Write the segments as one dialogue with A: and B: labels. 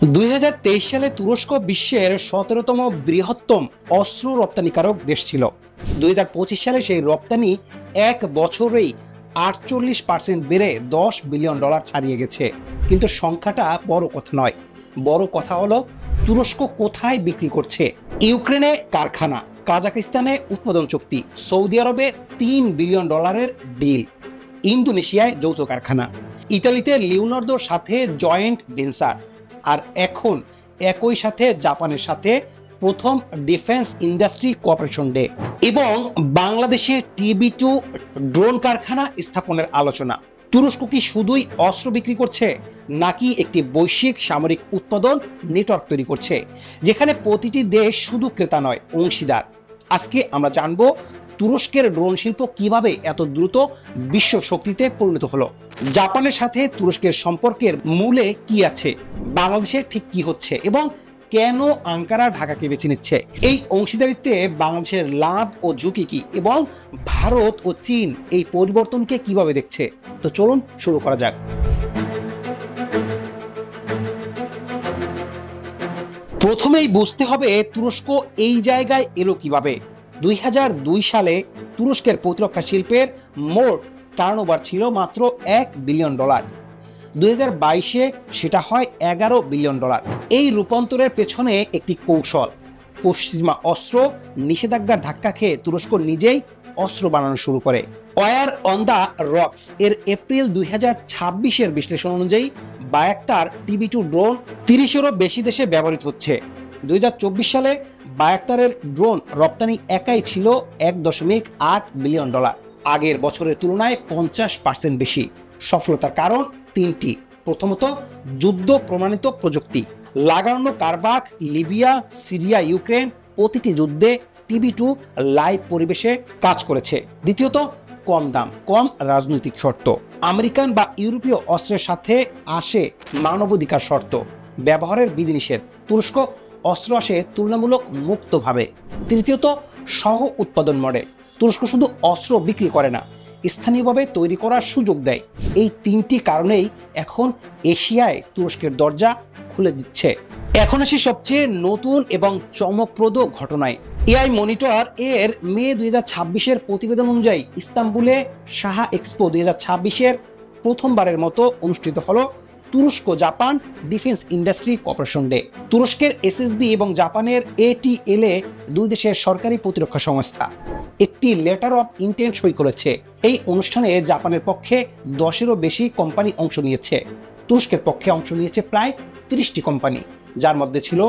A: 2023 সালে তুরস্ক বিশ্বের 17তম বৃহত্তম অস্ত্র রপ্তানিকারক দেশ ছিল। 2025 সালে সেই রপ্তানি এক বছরেই 48% বেড়ে $10 বিলিয়ন ছাড়িয়ে গেছে। কিন্তু সংখ্যাটা বড় কথা নয়, বড় কথা হলো তুরস্ক কোথায় বিক্রি করছে। ইউক্রেনে কারখানা, কাজাকিস্তানে উৎপাদন চুক্তি, সৌদি আরবে $3 বিলিয়ন ডিল, ইন্দোনেশিয়ায় যৌথ কারখানা, ইতালিতে লিওনার্দোর সাথে জয়েন্ট ভেঞ্চার, আর এখন একই সাথে জাপানের সাথে প্রথম ডিফেন্স ইন্ডাস্ট্রি কোঅপারেশন ডে এবং বাংলাদেশে TB2 ড্রোন কারখানা স্থাপনের আলোচনা। তুরস্ক কি শুধুই অস্ত্র বিক্রি করছে, নাকি একটি বৈশ্বিক সামরিক উৎপাদন নেটওয়ার্ক তৈরি করছে, যেখানে প্রতিটি দেশ শুধু ক্রেতা নয়, অংশীদার? আজকে আমরা জানবো তুরস্কের ড্রোন শিল্প কিভাবে এত দ্রুত বিশ্ব শক্তিতে পরিণত হলো, জাপানের সাথে তুরস্কের সম্পর্কের মূলে কি আছে, বাংলাদেশে ঠিক কি হচ্ছে এবং কেন আঙ্কারা ঢাকাকে বেছে নিচ্ছে। এই অংশীদারিত্বে বাংলাদেশের লাভ ও ঝুঁকি কি, এবং ভারত ও চীন এই পরিবর্তনকে কিভাবে দেখছে। তো চলুন শুরু করা যাক। প্রথমেই বুঝতে হবে তুরস্ক এই জায়গায় এলো কিভাবে। 2002 সালে তুরস্কের প্রতিরক্ষা শিল্পের মোট টার্নওভার ছিল মাত্র $1 বিলিয়ন। 2022-এ সেটা হয় $11 বিলিয়ন। এই রূপান্তরের পেছনে একটি কৌশল। পশ্চিমা অস্ত্র নিষেধাজ্ঞার ধাক্কা খেয়ে তুরস্ক নিজেই অস্ত্র বানানো শুরু করে। ওয়ার অন দ্য রক্স এর এপ্রিল 2026-এর বিশ্লেষণ অনুযায়ী বায়াক্তার TB2 ড্রোন 30-এরও বেশি দেশে ব্যবহৃত হচ্ছে। 2024 সালে বায়াক্তারের ড্রোন রপ্তানি একাই ছিল $1.8 বিলিয়ন, আগের বছরের তুলনায় 50% বেশি। সফলতার কারণ তিনটি। প্রথমত, যুদ্ধ প্রমাণিত প্রযুক্তি। লাগানো কারবাখ, লিবিয়া, সিরিয়া, ইউক্রেন প্রতিটি যুদ্ধে TB2 লাইভ পরিবেশে কাজ করেছে। দ্বিতীয়ত, কম দাম, কম রাজনৈতিক শর্ত। আমেরিকান বা ইউরোপীয় অস্ত্রের সাথে আসে মানবাধিকার শর্ত, ব্যবহারের বিধিনিষেধ। তুরস্ক অস্ত্র আসে তুলনামূলক মুক্তভাবে। তৃতীয়ত, সহ উৎপাদন মডেল। তুরস্ক শুধু অস্ত্র বিক্রি করে না, স্থানীয়ভাবে তৈরি করার সুযোগ দেয়। এই তিনটি কারণেই এখন এশিয়ায় তুরস্কের দরজা খুলে দিচ্ছে। এখন আসি সবচেয়ে নতুন এবং চমকপ্রদ ঘটনায়। AI মনিটর এর মে 2026-এর প্রতিবেদন অনুযায়ী ইস্তাম্বুলে সাহা এক্সপো 2026-এর প্রথমবারের মতো অনুষ্ঠিত হলো তুরস্ক Japan defence industry cooperation day. তুরস্কের SSB এবং জাপানের ATLA দুই দেশের সরকারি প্রতিরক্ষা সংস্থা একটি লেটার অফ ইন্টেন্ট সই করেছে। এই অনুষ্ঠানে জাপানের পক্ষে 10-এরও বেশি কোম্পানি অংশ নিয়েছে। তুরস্কের পক্ষে অংশ নিয়েছে প্রায় 30টি কোম্পানি, যার মধ্যে ছিল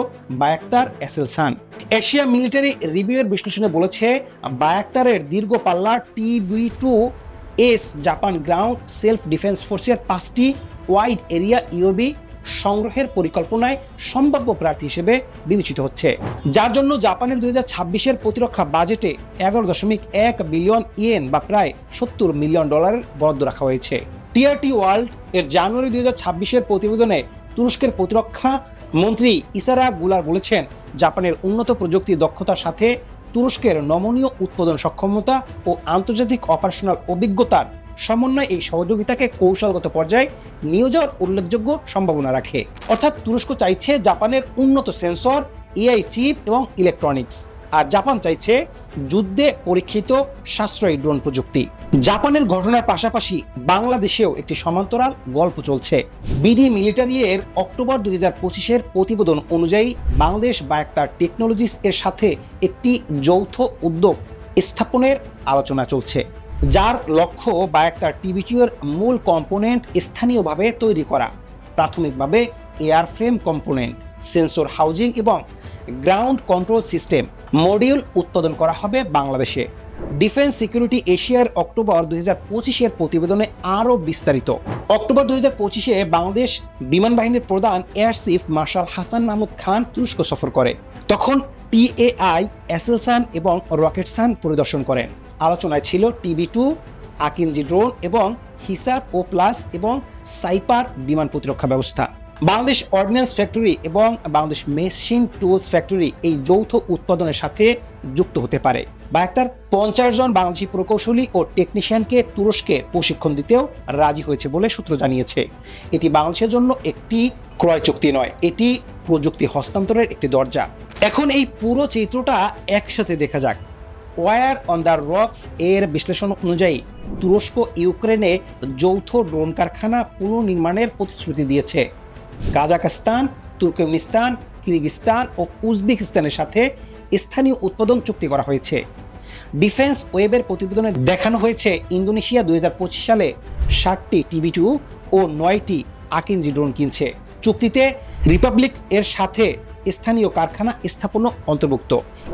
A: বায়াক্তার, এসেলসান। এশিয়া মিলিটারি রিভিউয়ের বিশ্লেষণে বলেছে, বায়াক্তারের দীর্ঘ পাল্লার TB2S Japan ground self defence ফোর্সের 5টি ওয়াইড এরিয়া EOB সংগ্রহের পরিকল্পনায় সম্ভাব্য প্রার্থী হিসেবে বিবেচিত হচ্ছে, যার জন্য জাপানের 2026-এর প্রতিরক্ষা বাজেটে $11.1 বিলিয়ন বা প্রায় $70 মিলিয়ন বরাদ্দ রাখা হয়েছে। TRT ওয়ার্ল্ড এর জানুয়ারি 2026-এর প্রতিবেদনে তুরস্কের প্রতিরক্ষা মন্ত্রী ইসারা গুলার বলেছেন, জাপানের উন্নত প্রযুক্তি দক্ষতার সাথে তুরস্কের নমনীয় উৎপাদন সক্ষমতা ও আন্তর্জাতিক অপারেশনাল অভিজ্ঞতার সমন্বয় এই সহযোগিতাকে কৌশলগত পর্যায়ে নিয়ে যাওয়ার উল্লেখযোগ্য সম্ভাবনা রাখে। অর্থাৎ তুরস্ক চাইছে জাপানের উন্নত সেন্সর, AI চিপ এবং ইলেকট্রনিক্স, আর জাপান চাইছে যুদ্ধে পরীক্ষিত সাশ্রয়ী ড্রোন প্রযুক্তি। জাপানের ঘটনার পাশাপাশি বাংলাদেশেও একটি সমান্তরাল গল্প চলছে। বিডি মিলিটারি এর অক্টোবর 2025-এর প্রতিবেদন অনুযায়ী বাংলাদেশ বায়াক্তার টেকনোলজিস এর সাথে একটি যৌথ উদ্যোগ স্থাপনের আলোচনা চলছে, যার লক্ষ্য বায়াক্তার TB2 এর মূল কম্পোনেন্ট স্থানীয়ভাবে তৈরি করা। প্রাথমিকভাবে এয়ারফ্রেম কম্পোনেন্ট, সেন্সর হাউজিং এবং গ্রাউন্ড কন্ট্রোল সিস্টেম মডিউল উৎপাদন করা হবে বাংলাদেশে। ডিফেন্স সিকিউরিটি এশিয়ার অক্টোবর 2025-এর প্রতিবেদনে আরও বিস্তারিত। অক্টোবর 2025-এ বাংলাদেশ বিমান বাহিনীর প্রধান air chief marshal Hasan Mahmud Khan তুরস্ক সফর করে। তখন TAI, এসেলসান এবং রকেটসান পরিদর্শন করেন। আলোচনায় ছিল TB2, আকিনজি ড্রোন এবং হিসাব ও প্লাস এবং সাইপার বিমান প্রতিরক্ষা ব্যবস্থা। বাংলাদেশ অর্ডিন্যান্স ফ্যাক্টরি এবং বাংলাদেশ মেশিন টুলস ফ্যাক্টরি এই যৌথ উৎপাদনের সাথে যুক্ত হতে পারে। বায়াক্তার 50 জন বাংলাদেশি প্রকৌশলী ও টেকনিশিয়ানকে তুরস্কে প্রশিক্ষণ দিতেও রাজি হয়েছে বলে সূত্র জানিয়েছে। এটি বাংলাদেশের জন্য একটি ক্রয় চুক্তি নয়, এটি প্রযুক্তি হস্তান্তরের একটি দরজা। এখন এই পুরো চিত্রটা একসাথে দেখা যাক। ওয়ার অন দ্য রক্স এর বিশ্লেষণ অনুযায়ী তুরস্ক ইউক্রেনে যৌথ ড্রোন কারখানা পুনর্নির্মাণের প্রতিশ্রুতি দিয়েছে। কাজাখস্তান, তুর্কমেনিস্তান, কিরগিজস্তান ও উজবেকিস্তানের সাথে স্থানীয় উৎপাদন চুক্তি করা হয়েছে। ডিফেন্স ওয়েবের প্রতিবেদনে দেখানো হয়েছে ইন্দোনেশিয়া 2025 সালে 60টি TB2 ও 9টি আকিনজি ড্রোন কিনছে। চুক্তিতে রিপাবলিক এর সাথে স্থানীয় কারখানা স্থাপনও অন্তর্ভুক্ত।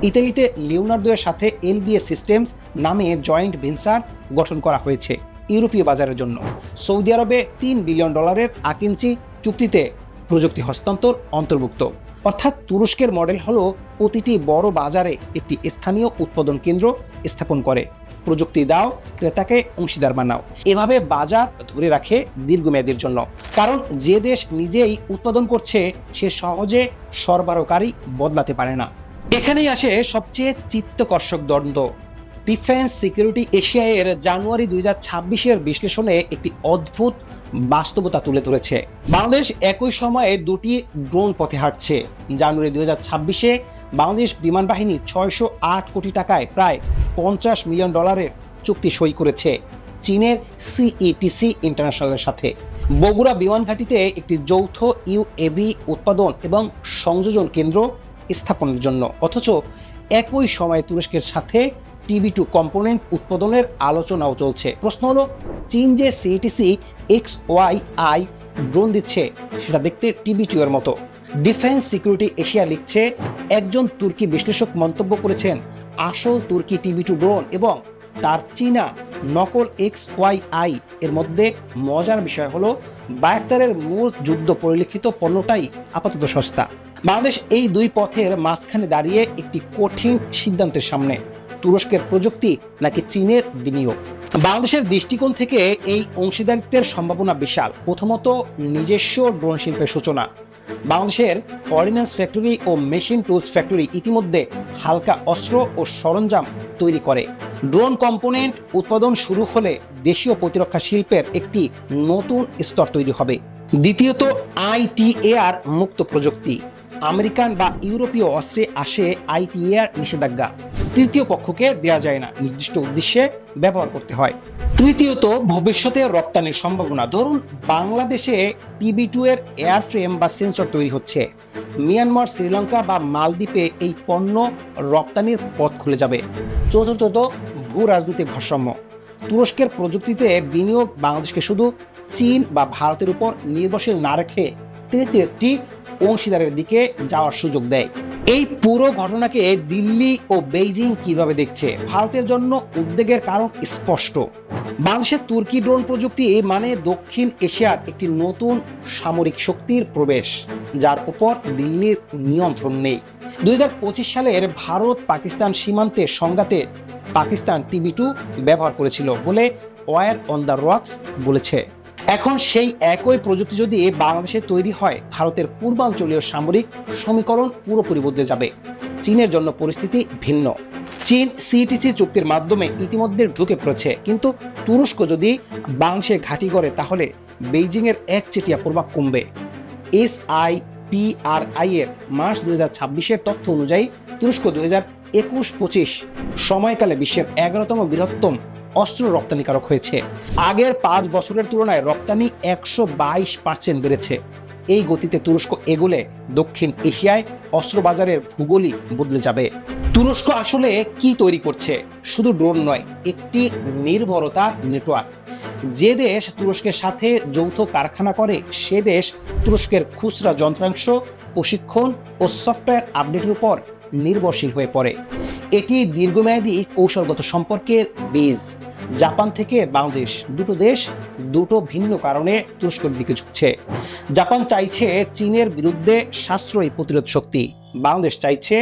A: ইতালিতে লিওনার্দো এর সাথে LBS সিস্টেমস নামে জয়েন্ট ভেঞ্চার গঠন করা হয়েছে ইউরোপীয় বাজারের জন্য। সৌদি আরবে $3 বিলিয়ন আকিনজি চুক্তিতে প্রযুক্তি হস্তান্তর অন্তর্ভুক্ত। অর্থাৎ তুরস্কের মডেল হলো প্রতিটি বড় বাজারে একটি স্থানীয় উৎপাদন কেন্দ্র স্থাপন করে, প্রযুক্তি দাও, ক্রেতাকে অংশীদার বানাও। এভাবে বাজার ধরে রাখে দীর্ঘমেয়াদের জন্য। কারণ যে দেশ নিজেই উৎপাদন করছে সে সহজে সরবরাহকারী বদলাতে পারে না। এখানেই আসে সবচেয়ে চিত্তকর্ষক দ্বন্দ্ব। ডিফেন্স সিকিউরিটি এশিয়া এর জানুয়ারি 2026 বিশ্লেষণে একটি অদ্ভুত বাস্তবতা তুলে ধরেছে। বাংলাদেশ একই সময়ে দুটি ড্রোন পথে হাঁটছে। জানুয়ারি 2026 বাংলাদেশ বিমান বাহিনী 608 কোটি টাকায় প্রায় $50 মিলিয়ন চুক্তি সই করেছে চীনের CETC ইন্টারন্যাশনালের সাথে বগুড়া বিমান ঘাঁটিতে একটি যৌথ UAV উৎপাদন এবং সংযোজন কেন্দ্র স্থাপনের জন্য। অথচ একই সময়ে তুরস্কের সাথে TB2 কম্পোনেন্ট উৎপাদনের আলোচনাও চলছে। প্রশ্ন হলো, চীন যে CETC XYI ড্রোন দিচ্ছে সেটা দেখতে TB2 এর মতো। ডিফেন্স সিকিউরিটি এশিয়া লিখছে, একজন তুর্কি বিশ্লেষক মন্তব্য করেছেন, আসল তুর্কি TB2 ড্রোন এবং তার চীনা নকল XYI এর মধ্যে মজার বিষয় হলো বায়াক্তারের মূল যুদ্ধ পরিলক্ষিত পণ্যটাই আপাতত সস্তা। বাংলাদেশ এই দুই পথের মাঝখানে দাঁড়িয়ে একটি কঠিন সিদ্ধান্তের সামনে, তুরস্কের প্রযুক্তি নাকি চীনের বিনিয়োগ। বাংলাদেশের দৃষ্টিকোণ থেকে এই অংশীদারিত্বের সম্ভাবনা বিশাল। প্রথমত, নিজস্ব ড্রোন শিল্পের সূচনা। বাংলাদেশের অর্ডিন্যান্স ফ্যাক্টরি ও মেশিন টুলস ফ্যাক্টরি ইতিমধ্যে হালকা অস্ত্র ও সরঞ্জাম তৈরি করে। ড্রোন কম্পোনেন্ট উৎপাদন শুরু হলে দেশীয় প্রতিরক্ষা শিল্পের একটি নতুন স্তর তৈরি হবে। দ্বিতীয়ত, ITAR মুক্ত প্রযুক্তি। আমেরিকান বা ইউরোপীয় অস্ত্রে আসে ITAR নিষেধাজ্ঞা, তৃতীয় পক্ষকে দেওয়া যায় না, নির্দিষ্ট উদ্দেশ্যে ব্যবহার করতে হয়। তৃতীয়ত, ভবিষ্যতে রপ্তানির সম্ভাবনা। ধরুন বাংলাদেশে TB2 এর এয়ারফ্রেম বা সেন্সর তৈরি হচ্ছে, মিয়ানমার, শ্রীলঙ্কা বা মালদ্বীপে এই পণ্য রপ্তানির পথ খুলে যাবে। চতুর্থত, ভূ রাজনৈতিক ভারসাম্য। তুরস্কের প্রযুক্তিতে বিনিয়োগ বাংলাদেশকে শুধু চীন বা ভারতের উপর নির্ভরশীল না রেখে তৃতীয় একটি অংশীদারের দিকে যাওয়ার সুযোগ দেয়। এই পুরো ঘটনাকে দিল্লি ও বেইজিং কিভাবে দেখছে? ভারতের জন্য উদ্বেগের কারণ স্পষ্ট। বাংলাদেশের তুর্কি ড্রোন প্রযুক্তি মানে দক্ষিণ এশিয়ার একটি নতুন সামরিক শক্তির প্রবেশ, যার উপর দিল্লির নিয়ন্ত্রণ নেই। 2025 সালের ভারত পাকিস্তান সীমান্তের সংঘাতে পাকিস্তান TB2 ব্যবহার করেছিল বলে ওয়ার অন দ্য রক্স বলেছে। এখন সেই একই প্রযুক্তি যদি বাংলাদেশে তৈরি হয়, ভারতের পূর্বাঞ্চলীয় সামরিক সমীকরণ পুরোপুরি বদলে যাবে। চীনের জন্য পরিস্থিতি ভিন্ন। চীন CETC চুক্তির মাধ্যমে ইতিমধ্যে ঢুকে পড়েছে, কিন্তু তুরস্ক যদি বাংলাদেশে ঘাঁটি করে তাহলে বেইজিংয়ের একচেটিয়া প্রভাব কমবে। SIPRI এর মার্চ 2026 তথ্য অনুযায়ী তুরস্ক 2021-25 সময়কালে বিশ্বের 11তম বৃহত্তম অস্ত্র রপ্তানিকারক হয়েছে। আগের 5 বছরের তুলনায় রপ্তানি 122% বেড়েছে। এই গতিতে তুরস্ক এগোলে দক্ষিণ এশিয়ায় অস্ত্র বাজারের ভূগোলই বদলে যাবে। তুরস্ক আসলে কি তৈরি করছে? শুধু ড্রোন নয়, একটি নির্ভরতা নেটওয়ার্ক। যে দেশ তুরস্কের সাথে যৌথ কারখানা করে সে দেশ তুরস্কের খুচরা যন্ত্রাংশ, প্রশিক্ষণ ও সফটওয়্যার আপডেটের উপর নির্ভরশীল হয়ে পড়ে। এটি দীর্ঘমেয়াদী কৌশলগত সম্পর্কের বীজ। জাপান থেকে বাংলাদেশ, দুটো দেশ দুটো ভিন্ন কারণে তুরস্কের দিকে ঝুঁকছে। জাপান চাইছে চীনের বিরুদ্ধে সাশ্রয়ী প্রতিরোধ শক্তি, বাংলাদেশ চাইছে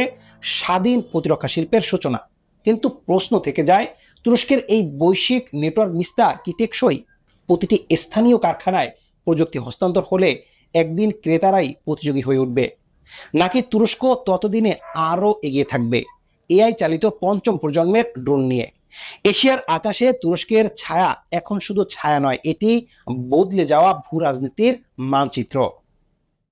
A: স্বাধীন প্রতিরক্ষা শিল্পের সূচনা। কিন্তু প্রশ্ন থেকে যায়, তুরস্কের এই বৈশ্বিক নেটওয়ার্ক বিস্তার কি টেকসই? প্রতিটি স্থানীয় কারখানায় প্রযুক্তি হস্তান্তর হলে একদিন ক্রেতারাই প্রতিযোগী হয়ে উঠবে, নাকি তুরস্ক ততদিনে আরও এগিয়ে থাকবে? এআই চালিত পঞ্চম প্রজন্মের ড্রোন নিয়ে। এশিয়ার আকাশে তুরস্কের ছায়া এখন শুধু ছায়া নয়, এটি বদলে যাওয়া ভূ রাজনীতির মানচিত্র।